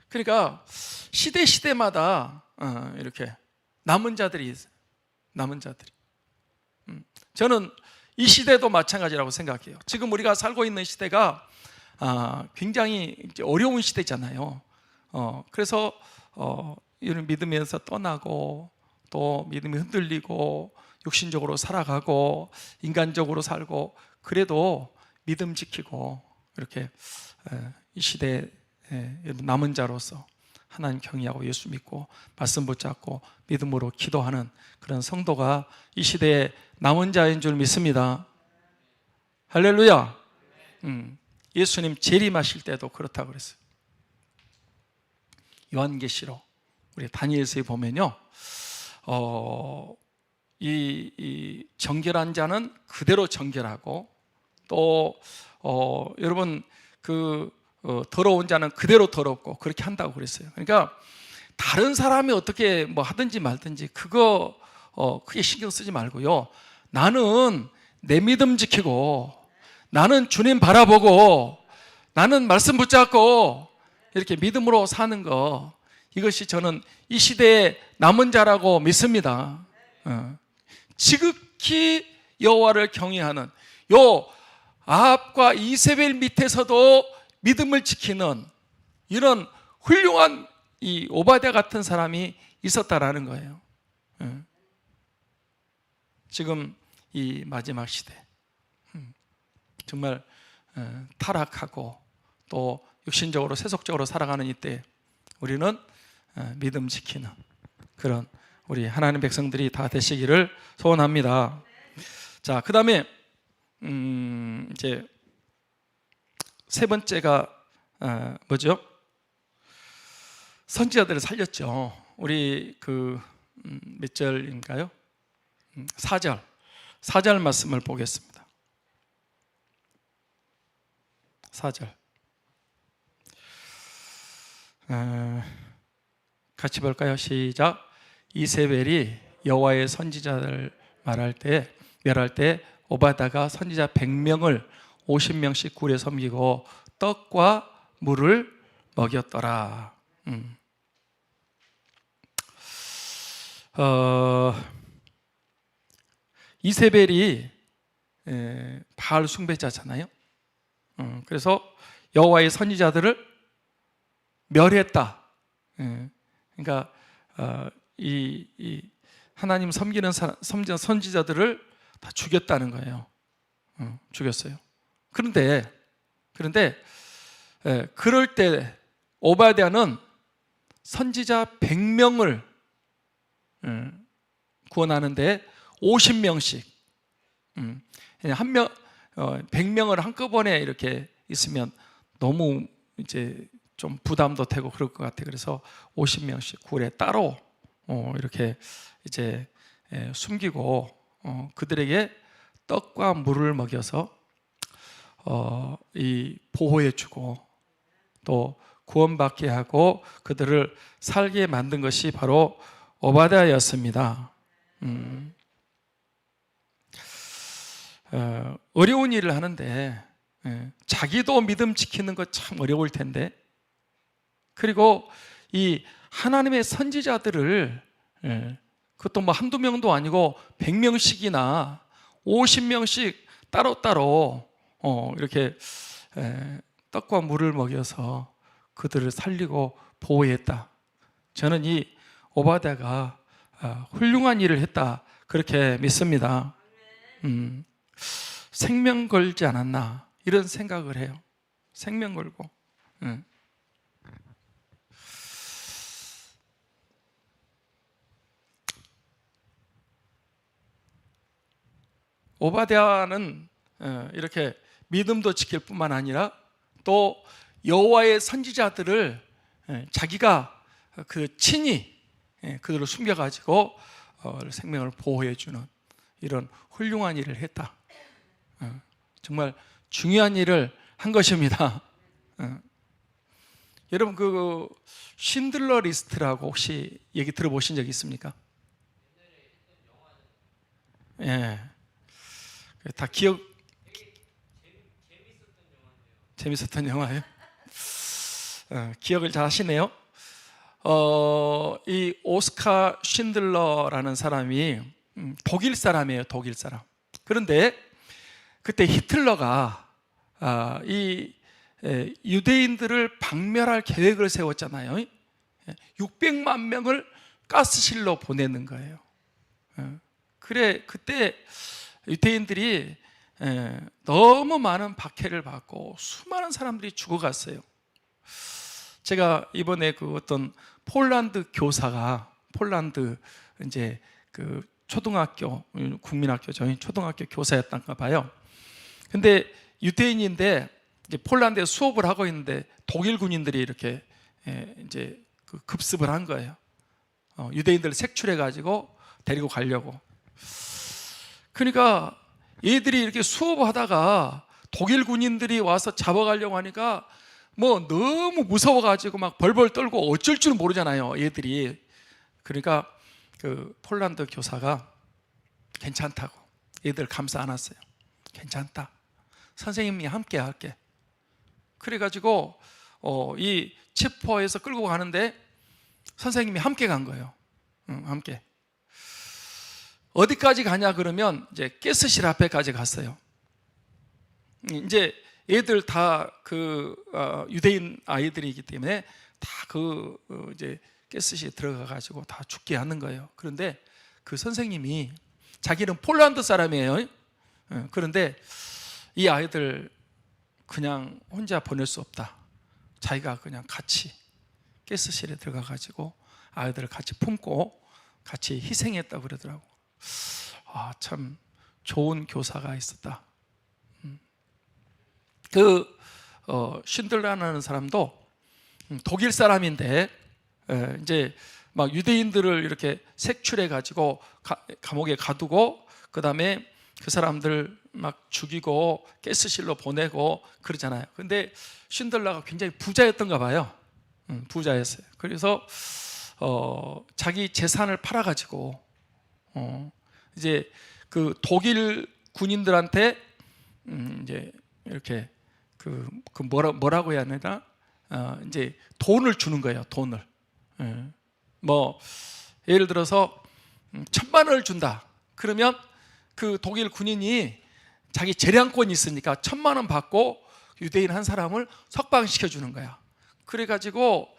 그러니까 시대마다 이렇게 남은 자들이 있어요. 남은 자들이. 저는 이 시대도 마찬가지라고 생각해요. 지금 우리가 살고 있는 시대가 굉장히 어려운 시대잖아요. 그래서 이런 믿으면서 떠나고 또 믿음이 흔들리고 육신적으로 살아가고 인간적으로 살고, 그래도 믿음 지키고 이렇게 이 시대에 남은 자로서 하나님 경외하고 예수 믿고 말씀 붙잡고 믿음으로 기도하는 그런 성도가 이 시대에 남은 자인 줄 믿습니다. 할렐루야. 예수님 재림하실 때도 그렇다고 그랬어요. 요한계시록 우리 다니엘서에 보면요, 이 정결한 자는 그대로 정결하고 또 여러분 더러운 자는 그대로 더럽고 그렇게 한다고 그랬어요. 그러니까 다른 사람이 어떻게 뭐 하든지 말든지 그거 크게 신경 쓰지 말고요, 나는 내 믿음 지키고 나는 주님 바라보고 나는 말씀 붙잡고 이렇게 믿음으로 사는 거, 이것이 저는 이 시대의 남은 자라고 믿습니다. 지극히 여호와를 경외하는 요 아합과 이세벨 밑에서도 믿음을 지키는 이런 훌륭한 이 오바댜 같은 사람이 있었다라는 거예요. 지금 이 마지막 시대 정말 타락하고 또 육신적으로 세속적으로 살아가는 이때 우리는 믿음 지키는 그런 우리 하나님 백성들이 다 되시기를 소원합니다. 자, 그 다음에 이제 세 번째가 뭐죠? 선지자들을 살렸죠. 우리 몇 절인가요? 4절 말씀을 보겠습니다. 4절 같이 볼까요? 시작. 이세벨이 여호와의 선지자들 멸할 때 오바다가 선지자 100명을 50명씩 굴에 섬기고 떡과 물을 먹였더라. 이세벨이 바알 숭배자잖아요. 그래서 여호와의 선지자들을 멸했다. 그러니까 이 하나님 섬기는 선지자들을 다 죽였다는 거예요. 죽였어요. 그런데 그럴 때 오바댜는 선지자 100명을 구원하는데 50명씩 한 명 100명을 한꺼번에 이렇게 있으면 너무 이제 좀 부담도 되고 그럴 것 같아요. 그래서 50명씩 굴에 따로 이렇게 이제 숨기고 그들에게 떡과 물을 먹여서 이 보호해주고 또 구원받게 하고 그들을 살게 만든 것이 바로 오바댜였습니다. 어려운 일을 하는데 자기도 믿음 지키는 것 참 어려울 텐데, 그리고 이 하나님의 선지자들을 그것도 뭐 한두 명도 아니고 100명씩이나 50명씩 따로따로 이렇게 떡과 물을 먹여서 그들을 살리고 보호했다. 저는 이 오바댜가 훌륭한 일을 했다 그렇게 믿습니다. 생명 걸지 않았나 이런 생각을 해요. 생명 걸고. 오바댜는 이렇게 믿음도 지킬 뿐만 아니라 또 여호와의 선지자들을 자기가 친히 그들을 숨겨가지고 생명을 보호해주는 이런 훌륭한 일을 했다. 정말 중요한 일을 한 것입니다. 여러분 신들러 리스트라고 혹시 얘기 들어보신 적 있습니까? 예. 다 재밌었던 영화예요? 기억을 잘 하시네요. 이 오스카 쉰들러라는 사람이 독일 사람이에요. 독일 사람. 그런데 그때 히틀러가 이 유대인들을 박멸할 계획을 세웠잖아요. 600만 명을 가스실로 보내는 거예요. 그때 유대인들이 너무 많은 박해를 받고 수많은 사람들이 죽어갔어요. 제가 이번에 어떤 폴란드 교사가 폴란드 이제 초등학교 국민학교죠. 초등학교 교사였던가 봐요. 근데 유대인인데 이제 폴란드에 수업을 하고 있는데 독일 군인들이 이렇게 이제 급습을 한 거예요. 유대인들을 색출해 가지고 데리고 가려고. 그러니까 얘들이 이렇게 수업하다가 독일 군인들이 와서 잡아가려고 하니까 뭐 너무 무서워가지고 막 벌벌 떨고 어쩔 줄 모르잖아요, 얘들이. 그러니까 폴란드 교사가 괜찮다고 얘들 감싸 안았어요. 괜찮다. 선생님이 함께 할게. 그래가지고 이 체포해서 끌고 가는데 선생님이 함께 간 거예요. 함께. 어디까지 가냐 그러면 이제 가스실 앞에까지 갔어요. 이제 얘들 다 유대인 아이들이기 때문에 다 이제 가스실에 들어가 가지고 다 죽게 하는 거예요. 그런데 그 선생님이 자기는 폴란드 사람이에요. 그런데 이 아이들 그냥 혼자 보낼 수 없다. 자기가 그냥 같이 가스실에 들어가 가지고 아이들을 같이 품고 같이 희생했다고 그러더라고. 참 좋은 교사가 있었다. 쉰들러라는 사람도 독일 사람인데 이제 막 유대인들을 이렇게 색출해 가지고 감옥에 가두고 그다음에 그 사람들 막 죽이고 가스실로 보내고 그러잖아요. 근데 신들라가 굉장히 부자였던가 봐요. 부자였어요. 그래서 자기 재산을 팔아 가지고 이제 그 독일 군인들한테 이제 이렇게 뭐라고 해야 하나 이제 돈을 주는 거예요. 돈을. 뭐 예를 들어서 1,000만 원을 준다. 그러면 그 독일 군인이 자기 재량권이 있으니까 1,000만 원 받고 유대인 한 사람을 석방시켜 주는 거야. 그래가지고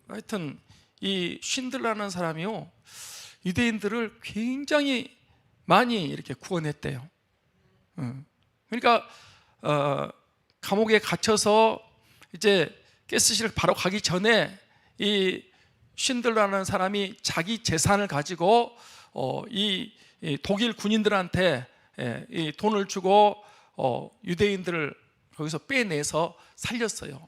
하여튼 이 쉰들라는 사람이요 유대인들을 굉장히 많이 이렇게 구원했대요. 그러니까 감옥에 갇혀서 이제 가스실을 바로 가기 전에 이 쉰들라는 사람이 자기 재산을 가지고 이 독일 군인들한테 이 돈을 주고 유대인들을 거기서 빼내서 살렸어요.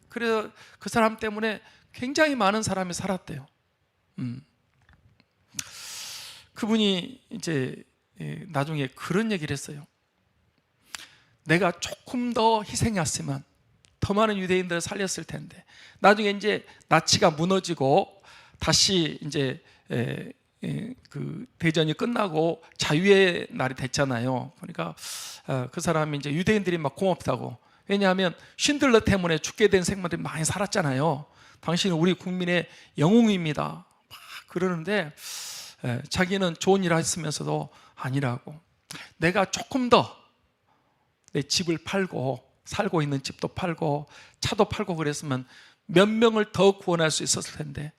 그래서 그 사람 때문에 굉장히 많은 사람이 살았대요. 그분이 이제 나중에 그런 얘기를 했어요. 내가 조금 더 희생했으면 더 많은 유대인들을 살렸을 텐데 나중에 이제 나치가 무너지고 다시 이제 그 대전이 끝나고 자유의 날이 됐잖아요. 그러니까 그 사람이 이제 유대인들이 막 고맙다고. 왜냐하면 쉰들러 때문에 죽게 된 생명들이 많이 살았잖아요. 당신은 우리 국민의 영웅입니다. 막 그러는데 자기는 좋은 일을 했으면서도 아니라고. 내가 조금 더 내 집을 팔고 살고 있는 집도 팔고 차도 팔고 그랬으면 몇 명을 더 구원할 수 있었을 텐데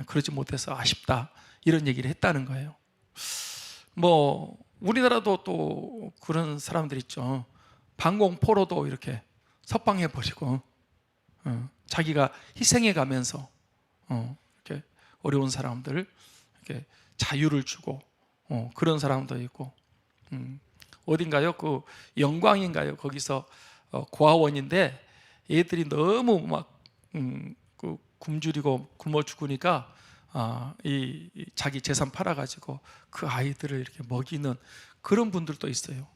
그러지 못해서 아쉽다. 이런 얘기를 했다는 거예요. 뭐 우리나라도 또 그런 사람들 있죠. 방공포로도 이렇게 석방해 버리고 자기가 희생해 가면서 이렇게 어려운 사람들 이렇게 자유를 주고 그런 사람도 있고 어딘가요? 그 영광인가요? 거기서 고아원인데 애들이 너무 막 굶주리고 굶어 죽으니까 이 자기 재산 팔아가지고 그 아이들을 이렇게 먹이는 그런 분들도 있어요.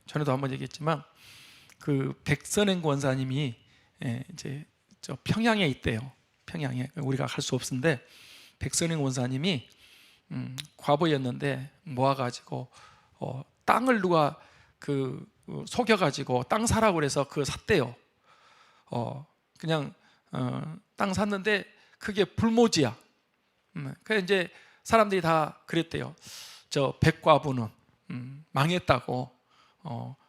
전에도 한번 얘기했지만 그 백선행 권사님이 이제 저 평양에 있대요. 평양에 우리가 갈 수 없는데 백선행 권사님이 과부였는데 모아가지고 땅을 누가 속여가지고 땅 사라고 그래서 샀대요. 그냥 땅 샀는데 그게 불모지야. 그래서 이제 사람들이 다 그랬대요. 저 백과부는 망했다고.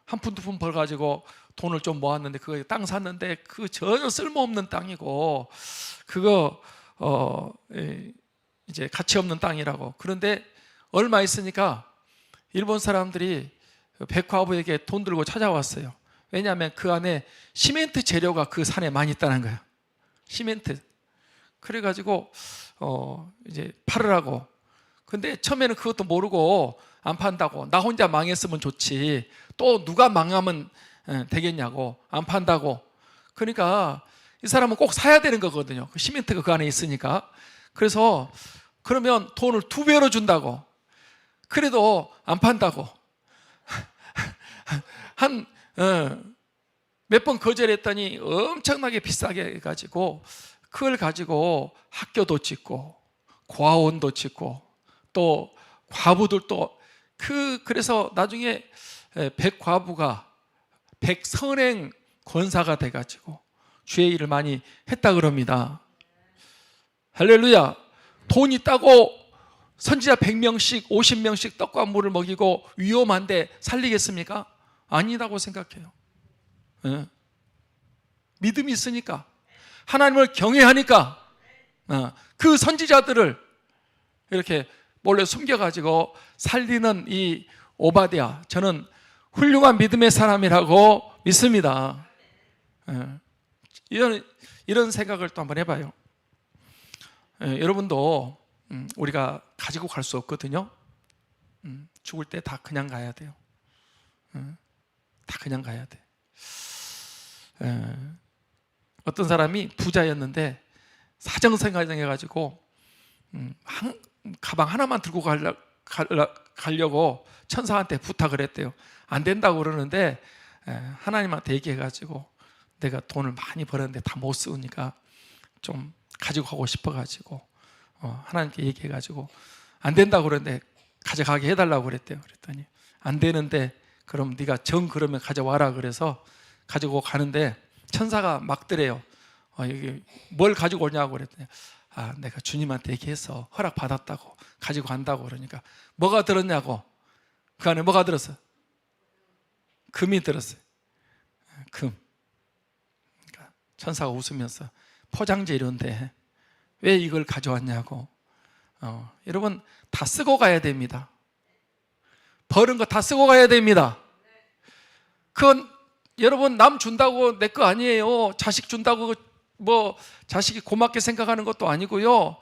한 푼 두 푼 벌가지고 돈을 좀 모았는데 그거 땅 샀는데 그 전혀 쓸모없는 땅이고 그거 이제 가치 없는 땅이라고. 그런데 얼마 있으니까 일본 사람들이 백과부에게 돈 들고 찾아왔어요. 왜냐하면 그 안에 시멘트 재료가 그 산에 많이 있다는 거예요. 시멘트. 그래가지고 이제 팔으라고. 근데 처음에는 그것도 모르고 안 판다고. 나 혼자 망했으면 좋지. 또 누가 망하면 되겠냐고. 안 판다고. 그러니까 이 사람은 꼭 사야 되는 거거든요. 그 시멘트가 그 안에 있으니까. 그래서 그러면 돈을 2배로 준다고. 그래도 안 판다고. 한 몇 번 거절했더니 엄청나게 비싸게 해가지고 그걸 가지고 학교도 짓고 고아원도 짓고 또 과부들도 그래서 나중에 백과부가 백선행 권사가 돼가지고 주의 일을 많이 했다 그럽니다. 할렐루야. 돈 있다고 선지자 100명씩 50명씩 떡과 물을 먹이고 위험한데 살리겠습니까? 아니라고 생각해요. 믿음이 있으니까 하나님을 경외하니까 그 선지자들을 이렇게 몰래 숨겨가지고 살리는 이 오바댜, 저는 훌륭한 믿음의 사람이라고 믿습니다. 이런 생각을 또 한번 해봐요. 여러분도 우리가 가지고 갈 수 없거든요. 죽을 때 다 그냥 가야 돼요. 다 그냥 가야 돼. 어떤 사람이 부자였는데 사정생각해가지고 가방 하나만 들고 가려고 천사한테 부탁을 했대요. 안 된다고 그러는데 하나님한테 얘기해가지고 내가 돈을 많이 벌었는데 다 못 쓰니까 좀 가지고 가고 싶어가지고 하나님께 얘기해가지고 안 된다고 그러는데 가져가게 해달라고 그랬대요. 그랬더니 안 되는데 그럼 네가 정 그러면 가져와라 그래서 가지고 가는데 천사가 막더래요. 이게 뭘 가지고 오냐고 그랬더니 내가 주님한테 얘기해서 허락 받았다고 가지고 간다고 그러니까 뭐가 들었냐고. 그 안에 뭐가 들었어? 금이 들었어요. 금. 그러니까 천사가 웃으면서 포장재 이런데 왜 이걸 가져왔냐고. 여러분 다 쓰고 가야 됩니다. 버는 거 다 쓰고 가야 됩니다. 그건 여러분 남 준다고 내 거 아니에요. 자식 준다고 뭐 자식이 고맙게 생각하는 것도 아니고요.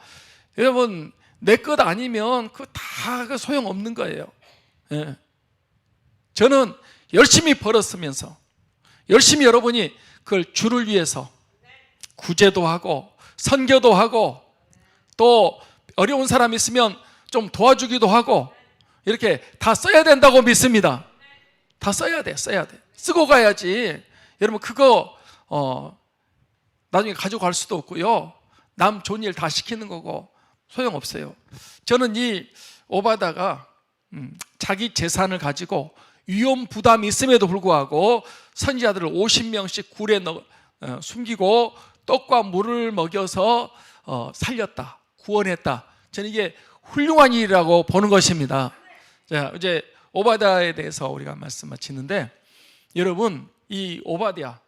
여러분 내 것 아니면 그거 다 소용없는 거예요. 예. 저는 열심히 벌었으면서 열심히 여러분이 그걸 주를 위해서 구제도 하고 선교도 하고 또 어려운 사람 있으면 좀 도와주기도 하고 이렇게 다 써야 된다고 믿습니다. 다 써야 돼. 쓰고 가야지. 여러분 그거 나중에 가져갈 수도 없고요. 남 좋은 일 다 시키는 거고 소용없어요. 저는 이 오바다가 자기 재산을 가지고 위험 부담이 있음에도 불구하고 선지자들을 50명씩 굴에 숨기고 떡과 물을 먹여서 살렸다, 구원했다. 저는 이게 훌륭한 일이라고 보는 것입니다. 자, 이제 오바다에 대해서 우리가 말씀 마치는데 여러분 이 오바댜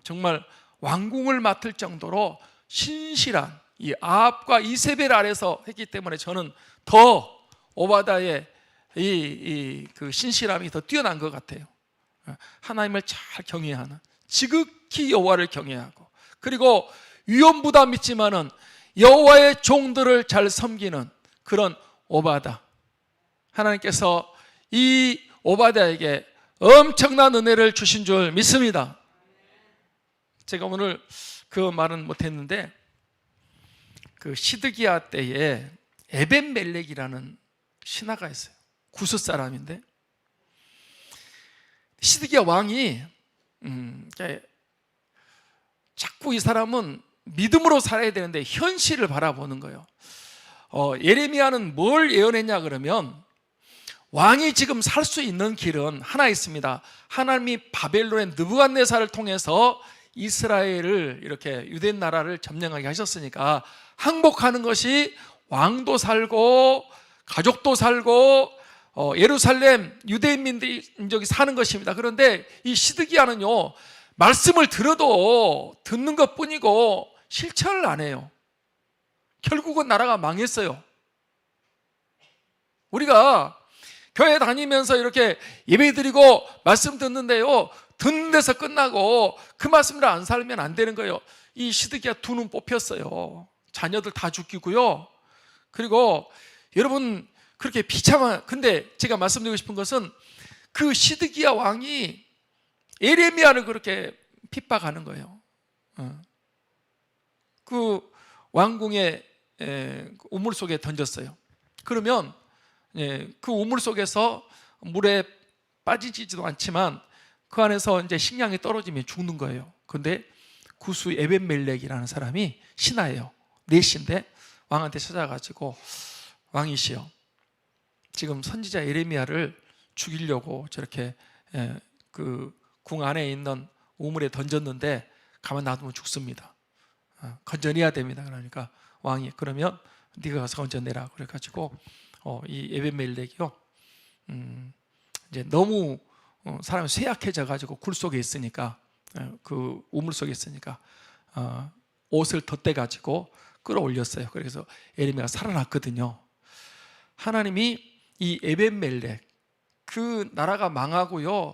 정말 왕궁을 맡을 정도로 신실한 이 아합과 이세벨 아래서 했기 때문에 저는 더 오바댜의 그 신실함이 더 뛰어난 것 같아요. 하나님을 잘 경외하는, 지극히 여호와를 경외하고 그리고 위험부담 있지만은 여호와의 종들을 잘 섬기는 그런 오바다. 하나님께서 이 오바댜에게 엄청난 은혜를 주신 줄 믿습니다. 제가 오늘 그 말은 못했는데 그 시드기야 때에 에벤멜렉이라는 신하가 있어요. 구스 사람인데 시드기야 왕이 자꾸 이 사람은 믿음으로 살아야 되는데 현실을 바라보는 거예요. 예레미야는 뭘 예언했냐 그러면 왕이 지금 살 수 있는 길은 하나 있습니다. 하나님이 바벨론의 느부갓네살을 통해서 이스라엘을 이렇게 유대 나라를 점령하게 하셨으니까 항복하는 것이 왕도 살고 가족도 살고 예루살렘 유대인민족이 사는 것입니다. 그런데 이 시드기야는요 말씀을 들어도 듣는 것뿐이고 실천을 안 해요. 결국은 나라가 망했어요. 우리가 교회 다니면서 이렇게 예배 드리고 말씀 듣는데요 듣는 데서 끝나고 그 말씀을 안 살면 안 되는 거예요. 이 시드기야 두 눈 뽑혔어요. 자녀들 다 죽이고요. 그리고 여러분 그렇게 비참한, 근데 제가 말씀드리고 싶은 것은 그 시드기야 왕이 예레미야를 그렇게 핍박하는 거예요. 그 왕궁의 우물 속에 던졌어요. 그러면 그 우물 속에서 물에 빠지지도 않지만 그 안에서 이제 식량이 떨어지면 죽는 거예요. 근데 구수 에벤멜렉이라는 사람이 신하예요. 넷인데 왕한테 찾아가지고 왕이시여, 지금 선지자 예레미야를 죽이려고 저렇게 그 궁 안에 있는 우물에 던졌는데 가만 놔두면 죽습니다. 건져내야 됩니다. 그러니까 왕이 그러면 네가 가서 건져내라 그래가지고 이 에벤멜렉이요 이제 너무 사람이 쇠약해져 가지고 굴 속에 있으니까 그 우물 속에 있으니까 옷을 덧대 가지고 끌어올렸어요. 그래서 예레미야가 살아났거든요. 하나님이 이 에벤멜렉 그 나라가 망하고요.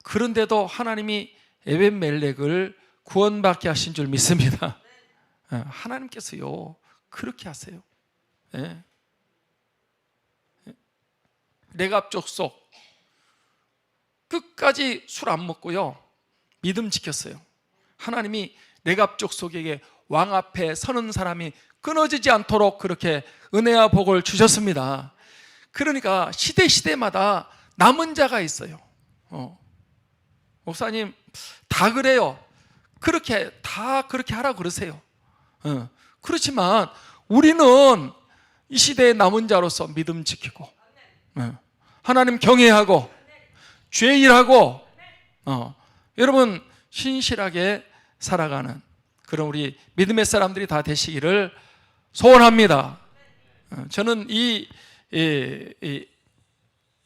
그런데도 하나님이 에벤멜렉을 구원받게 하신 줄 믿습니다. 하나님께서요 그렇게 하세요. 레갑 족속 끝까지 술 안 먹고요 믿음 지켰어요. 하나님이 내갑 족속에게 왕 앞에 서는 사람이 끊어지지 않도록 그렇게 은혜와 복을 주셨습니다. 그러니까 시대마다 남은 자가 있어요. 목사님 다 그래요. 다 그렇게 하라고 그러세요. 그렇지만 우리는 이 시대의 남은 자로서 믿음 지키고 하나님 경외하고 죄일하고 여러분 신실하게 살아가는 그런 우리 믿음의 사람들이 다 되시기를 소원합니다. 저는 이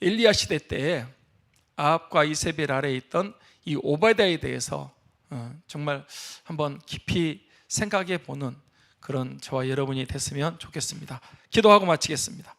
엘리야 시대 때 아합과 이세벨 아래에 있던 이 오바댜에 대해서 정말 한번 깊이 생각해 보는 그런 저와 여러분이 됐으면 좋겠습니다. 기도하고 마치겠습니다.